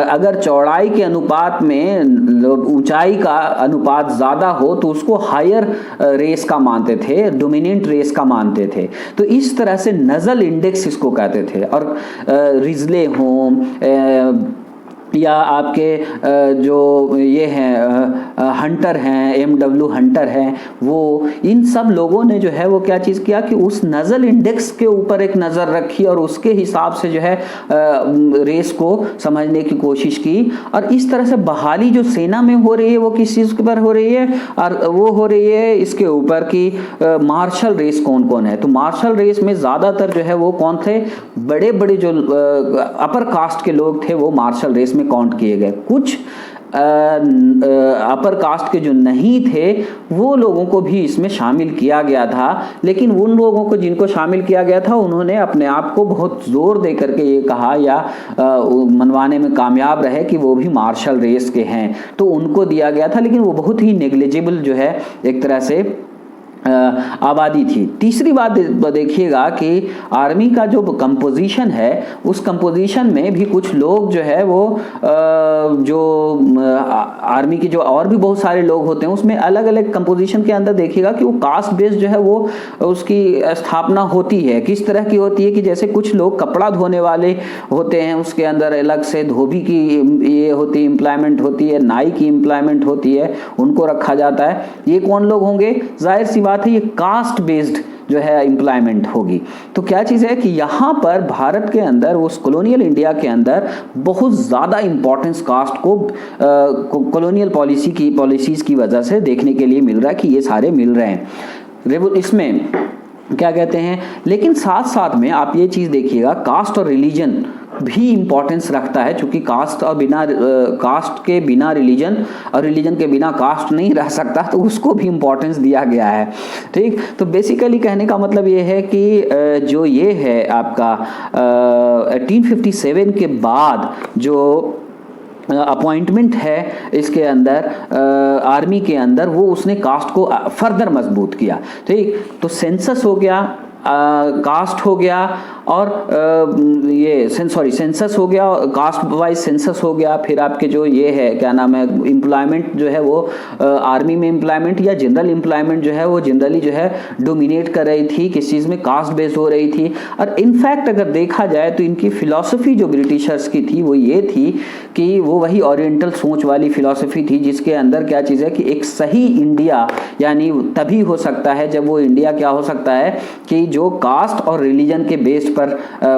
अगर चौड़ाई के अनुपात में ऊंचाई का अनुपात ज़्यादा हो तो उसको हायर रेस का मानते थे, डोमिनेंट रेस का मानते थे। तो इस तरह से नज़ल इंडेक्स इसको कहते थे। और रिजले हों या आपके जो ये हैं हंटर हैं, एमडब्ल्यू हंटर हैं, वो इन सब लोगों ने जो है वो क्या चीज़ किया कि उस नज़ल इंडेक्स के ऊपर एक नज़र रखी और उसके हिसाब से जो है रेस को समझने की कोशिश की। और इस तरह से बहाली जो सेना में हो रही है वो किस चीज़ पर हो रही है, और वो हो रही है इसके ऊपर कि मार्शल रेस कौन कौन है। तो मार्शल रेस में ज़्यादातर जो है वो कौन थे, बड़े बड़े जो अपर कास्ट के लोग थे वो मार्शल रेस में काउंट किए गए। कुछ अपर कास्ट के जो नहीं थे वो लोगों को भी इसमें शामिल किया गया था, लेकिन उन लोगों को जिनको शामिल किया गया था उन्होंने अपने आप को बहुत जोर दे करके ये कहा या मनवाने में कामयाब रहे कि वो भी मार्शल रेस के हैं, तो उनको दिया गया था। लेकिन वो बहुत ही नेग्लिजिबल जो है एक तरह से आबादी थी। तीसरी बात देखिएगा कि आर्मी का जो कंपोजिशन है उस कंपोजिशन में भी कुछ लोग जो है वो जो आर्मी के जो और भी बहुत सारे लोग होते हैं उसमें अलग अलग कंपोजिशन के अंदर देखिएगा कि वो कास्ट बेस्ड जो है वो उसकी स्थापना होती है। किस तरह की होती है कि जैसे कुछ लोग कपड़ा धोने वाले होते हैं, उसके अंदर अलग से धोबी की ये होती है, एम्प्लॉयमेंट होती है, नाई की एम्प्लॉयमेंट होती है, उनको रखा जाता है। ये कौन लोग होंगे? जाहिर सी बात है ये कास्ट बेस्ड जो है एम्प्लॉयमेंट होगी। तो क्या चीज़ है कि यहाँ पर भारत के अंदर उस कॉलोनियल इंडिया के अंदर बहुत ज़्यादा इंपॉर्टेंस कास्ट को कॉलोनियल पॉलिसीज़ की वजह से देखने के लिए मिल रहा है कि ये सारे मिल रहे हैं इसमें क्या कहते हैं। लेकिन साथ साथ में आप ये चीज़ देखिएगा, कास्ट और रिलीजन भी इंपॉर्टेंस रखता है, क्योंकि कास्ट के बिना रिलीजन और रिलीजन के बिना कास्ट नहीं रह सकता, तो उसको भी इंपॉर्टेंस दिया गया है। ठीक, तो बेसिकली कहने का मतलब ये है कि जो ये है आपका 1857 के बाद जो अपॉइंटमेंट है इसके अंदर आर्मी के अंदर, वो उसने कास्ट को फर्दर मजबूत किया। ठीक, तो सेंसस हो गया, कास्ट हो गया और सेंसस हो गया, कास्ट वाइज सेंसस हो गया। फिर आपके जो ये है क्या नाम है, एम्प्लॉयमेंट जो है वो आर्मी में एम्प्लॉयमेंट या जनरल एम्प्लॉयमेंट जो है वो जनरली जो है डोमिनेट कर रही थी, किस चीज़ में, कास्ट बेस्ड हो रही थी। और इनफैक्ट अगर देखा जाए तो इनकी फिलॉसफी जो ब्रिटिशर्स की थी वो ये थी कि वो वही ओरिएंटल सोच वाली फिलॉसफी थी, जिसके अंदर क्या चीज़ है कि एक सही इंडिया यानी तभी हो सकता है जब वो इंडिया क्या हो सकता है कि जो कास्ट और रिलीजन के बेस्ड पर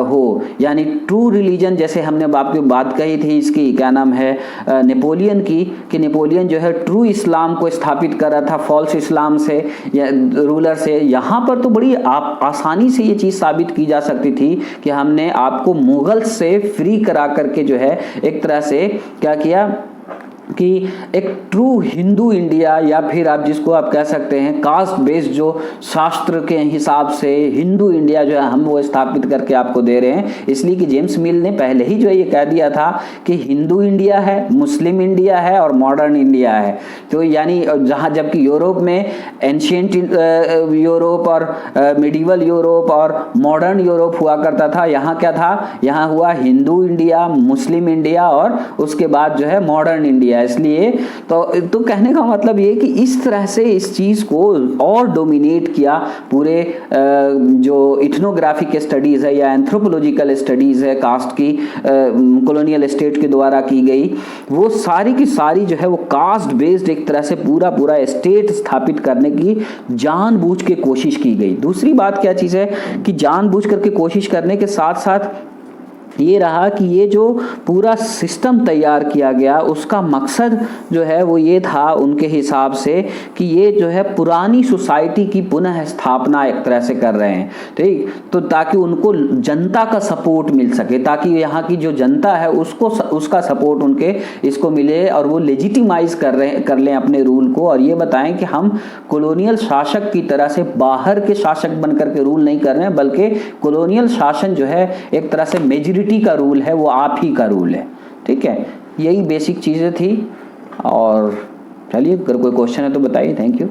हो, यानी ट्रू रिलीजन। जैसे हमने आपकी बात कही थी इसकी क्या नाम है नेपोलियन की, कि नेपोलियन जो है ट्रू इस्लाम को स्थापित कर रहा था फॉल्स इस्लाम से या रूलर से। यहाँ पर तो बड़ी आसानी से ये चीज़ साबित की जा सकती थी कि हमने आपको मुगल से फ्री करा करके जो है एक तरह से क्या किया कि एक ट्रू हिंदू इंडिया, या फिर आप जिसको आप कह सकते हैं कास्ट बेस्ड जो शास्त्र के हिसाब से हिंदू इंडिया जो है हम वो स्थापित करके आपको दे रहे हैं। इसलिए कि जेम्स मिल ने पहले ही जो ये कह दिया था कि हिंदू इंडिया है, मुस्लिम इंडिया है और मॉडर्न इंडिया है। तो यानी जहाँ जबकि यूरोप में एंशिएंट यूरोप और मिडिवल यूरोप और मॉडर्न यूरोप हुआ करता था, यहाँ क्या था, यहाँ हुआ हिंदू इंडिया, मुस्लिम इंडिया और उसके बाद जो है मॉडर्न इंडिया। इसलिए तो कहने का मतलब ये कि इस तरह से इस चीज को और डोमिनेट किया पूरे जो इथनोग्राफिक स्टडीज है या एंथ्रोपोलॉजिकल स्टडीज है कास्ट की कॉलोनियल स्टेट के द्वारा की गई, वो सारी की सारी जो है वो कास्ट बेस्ड एक तरह से पूरा स्टेट स्थापित करने की जानबूझ के कोशिश की गई। दूसरी बात क्या चीज है कि जानबूझ करके कोशिश करने के साथ साथ ये रहा कि ये जो पूरा सिस्टम तैयार किया गया उसका मकसद जो है वो ये था उनके हिसाब से कि ये जो है पुरानी सोसाइटी की पुनः स्थापना एक तरह से कर रहे हैं, ठीक। तो ताकि उनको जनता का सपोर्ट मिल सके, ताकि यहाँ की जो जनता है उसको उसका सपोर्ट उनके इसको मिले और वो लेजिटिमाइज कर लें अपने रूल को, और ये बताएं कि हम कॉलोनियल शासक की तरह से बाहर के शासक बनकर के रूल नहीं कर रहे हैं, बल्कि कॉलोनियल शासन जो है एक तरह से मेजॉरिटी का रूल है, वो आप ही का रूल है, ठीक है। यही बेसिक चीज़ें थी। और चलिए, अगर कोई क्वेश्चन है तो बताइए। Thank you.